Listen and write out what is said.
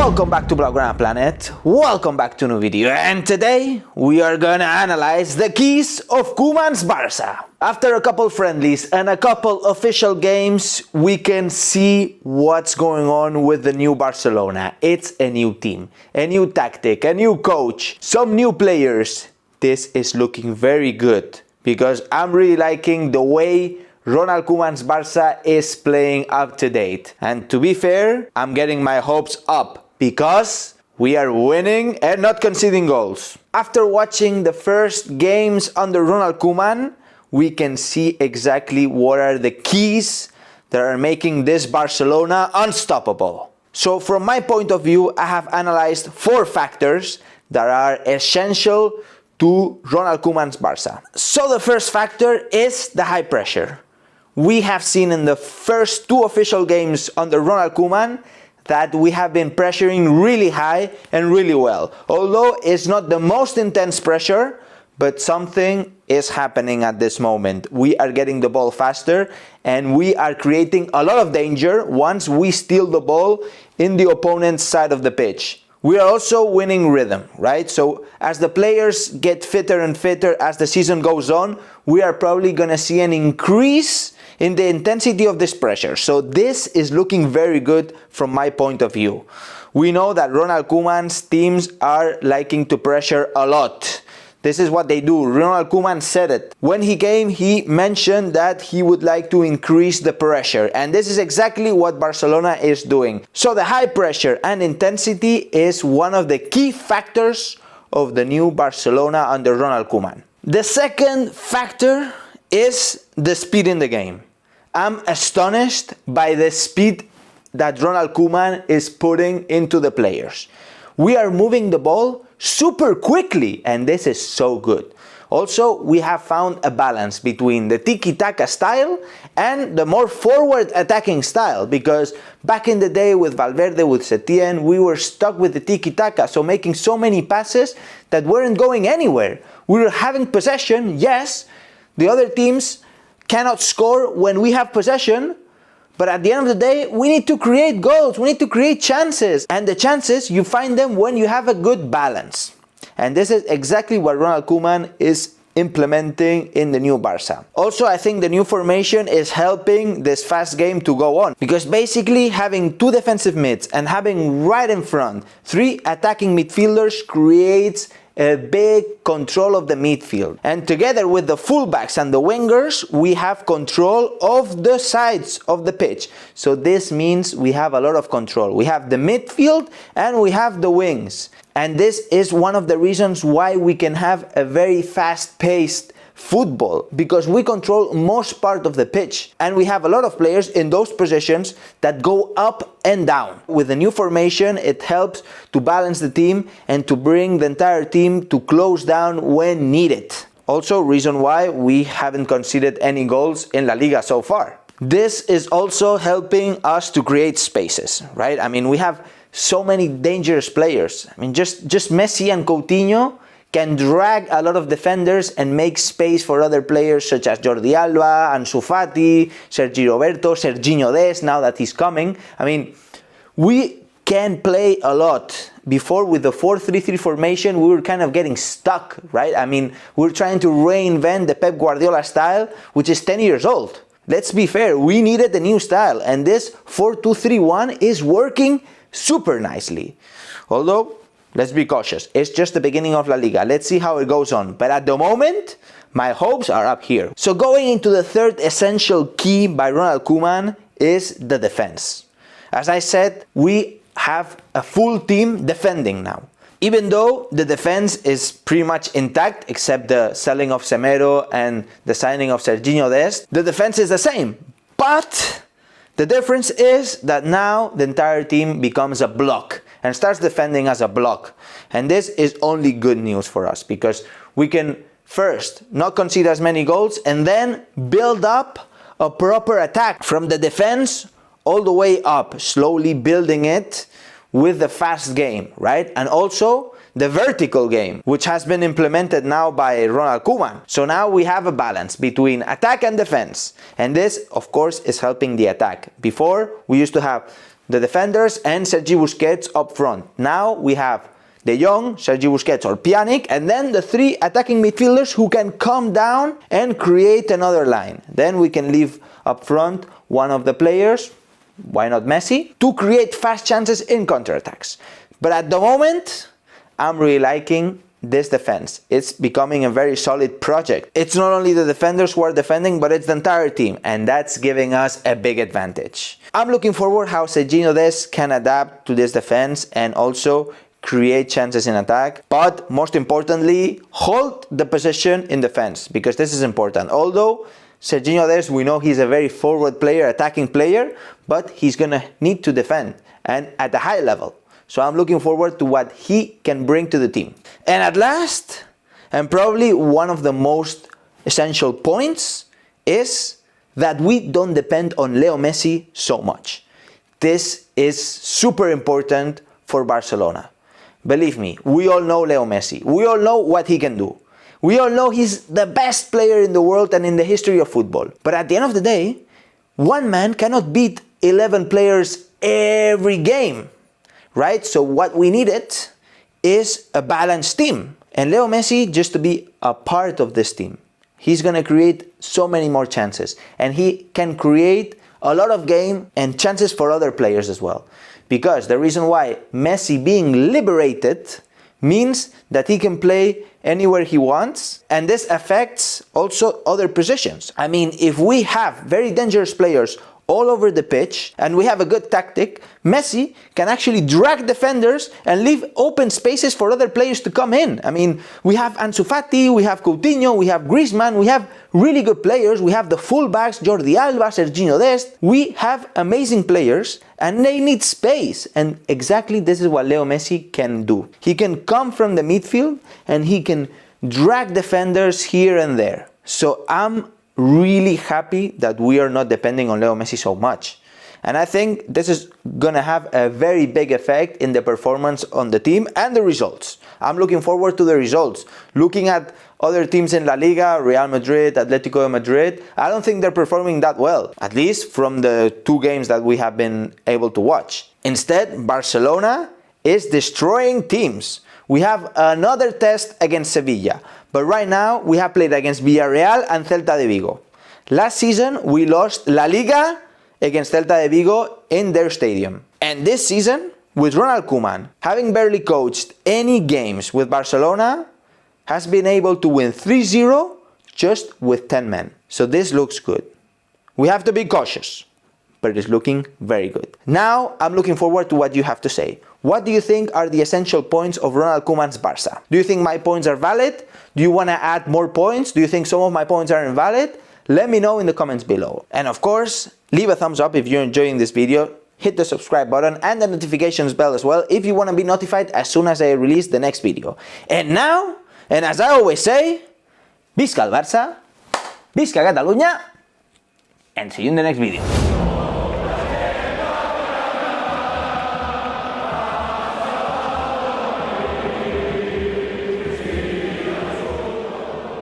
Welcome back to Blaugrana Planet, welcome back to a new video, and today we are gonna analyze the keys of Koeman's Barça. After a couple friendlies and a couple official games, we can see what's going on with the new Barcelona. It's a new team, a new tactic, a new coach, some new players. This is looking very good because I'm really liking the way Ronald Koeman's Barça is playing up to date. And to be fair, I'm getting my hopes up because we are winning and not conceding goals. After watching the first games under Ronald Koeman, we can see exactly what are the keys that are making this Barcelona unstoppable. So from my point of view, I have analyzed 4 factors that are essential to Ronald Koeman's Barça. So the first factor is the high pressure. We have seen in the first 2 official games under Ronald Koeman that we have been pressuring really high and really well. Although it's not the most intense pressure, but something is happening at this moment. We are getting the ball faster and we are creating a lot of danger once we steal the ball in the opponent's side of the pitch. We are also winning rhythm, right? So as the players get fitter and fitter as the season goes on, we are probably gonna see an increase in the intensity of this pressure. So this is looking very good from my point of view. We know that Ronald Koeman's teams are liking to pressure a lot. This is what they do. Ronald Koeman said it. When he came, he mentioned that he would like to increase the pressure. And this is exactly what Barcelona is doing. So the high pressure and intensity is one of the key factors of the new Barcelona under Ronald Koeman. The second factor is the speed in the game. I'm astonished by the speed that Ronald Koeman is putting into the players. We are moving the ball super quickly and this is so good. Also, we have found a balance between the tiki-taka style and the more forward attacking style, because back in the day with Valverde, with Setien, we were stuck with the tiki-taka, so making so many passes that weren't going anywhere. We were having possession, yes, the other teams cannot score when we have possession, but at the end of the day, we need to create goals, we need to create chances. And the chances, you find them when you have a good balance. And this is exactly what Ronald Koeman is implementing in the new Barça. Also, I think the new formation is helping this fast game to go on, because basically having 2 defensive mids and having right in front 3 attacking midfielders creates a big control of the midfield. And together with the fullbacks and the wingers, we have control of the sides of the pitch. So this means we have a lot of control. We have the midfield and we have the wings. And this is one of the reasons why we can have a very fast-paced football, because we control most part of the pitch and we have a lot of players in those positions that go up and down. With the new formation, it helps to balance the team and to bring the entire team to close down when needed. Also, reason why we haven't conceded any goals in La Liga so far. This is also helping us to create spaces, right? I mean, we have so many dangerous players. I mean, just Messi and Coutinho can drag a lot of defenders and make space for other players such as Jordi Alba, Ansu Fati, Sergi Roberto, Serginho Dest, now that he's coming. I mean, we can play a lot. Before, with the 4-3-3 formation, we were kind of getting stuck, right? I mean, we're trying to reinvent the Pep Guardiola style, which is 10 years old. Let's be fair, we needed a new style, and this 4-2-3-1 is working super nicely. Although, let's be cautious. It's just the beginning of La Liga. Let's see how it goes on. But at the moment, my hopes are up here. So going into the third essential key by Ronald Koeman is the defense. As I said, we have a full team defending now. Even though the defense is pretty much intact, except the selling of Semedo and the signing of Serginho Dest, the defense is the same. But the difference is that now the entire team becomes a block and starts defending as a block. And this is only good news for us, because we can first not concede as many goals and then build up a proper attack from the defense all the way up, slowly building it with the fast game, right? And also the vertical game, which has been implemented now by Ronald Koeman. So now we have a balance between attack and defense. And this, of course, is helping the attack. Before, we used to have the defenders, and Sergi Busquets up front. Now we have De Jong, Sergi Busquets or Pjanic, and then the three attacking midfielders who can come down and create another line. Then we can leave up front one of the players, why not Messi, to create fast chances in counterattacks. But at the moment, I'm really liking this defense. It's becoming a very solid project. It's not only the defenders who are defending, but it's the entire team, and that's giving us a big advantage. I'm looking forward how Sergiño Dest can adapt to this defense and also create chances in attack, but most importantly, hold the possession in defense, because this is important. Although Sergiño Dest, we know he's a very forward player, attacking player, but he's gonna need to defend, and at a high level. So I'm looking forward to what he can bring to the team. And at last, and probably one of the most essential points, is that we don't depend on Leo Messi so much. This is super important for Barcelona. Believe me, we all know Leo Messi. We all know what he can do. We all know he's the best player in the world and in the history of football. But at the end of the day, one man cannot beat 11 players every game, right? So what we needed is a balanced team. And Leo Messi just to be a part of this team. He's gonna create so many more chances. And he can create a lot of game and chances for other players as well. Because the reason why Messi being liberated means that he can play anywhere he wants, and this affects also other positions. I mean, if we have very dangerous players all over the pitch and we have a good tactic, Messi can actually drag defenders and leave open spaces for other players to come in. I mean, we have Ansu Fati, we have Coutinho, we have Griezmann, we have really good players, we have the fullbacks, Jordi Alba, Sergiño Dest. We have amazing players and they need space, and exactly this is what Leo Messi can do. He can come from the midfield and he can drag defenders here and there. So I'm really happy that we are not depending on Leo Messi so much. And I think this is gonna have a very big effect in the performance on the team and the results. I'm looking forward to the results. Looking at other teams in La Liga, Real Madrid, Atletico de Madrid, I don't think they're performing that well, at least from the 2 games that we have been able to watch. Instead, Barcelona is destroying teams. We have another test against Sevilla, but right now we have played against Villarreal and Celta de Vigo. Last season we lost La Liga against Celta de Vigo in their stadium. And this season, with Ronald Koeman having barely coached any games with Barcelona, has been able to win 3-0 just with 10 men. So this looks good. We have to be cautious, but it's looking very good. Now I'm looking forward to what you have to say. What do you think are the essential points of Ronald Koeman's Barca? Do you think my points are valid? Do you want to add more points? Do you think some of my points are invalid? Let me know in the comments below. And of course, leave a thumbs up if you're enjoying this video. Hit the subscribe button and the notifications bell as well if you want to be notified as soon as I release the next video. And now, and as I always say, Visca el Barça, Visca Catalunya, and see you in the next video.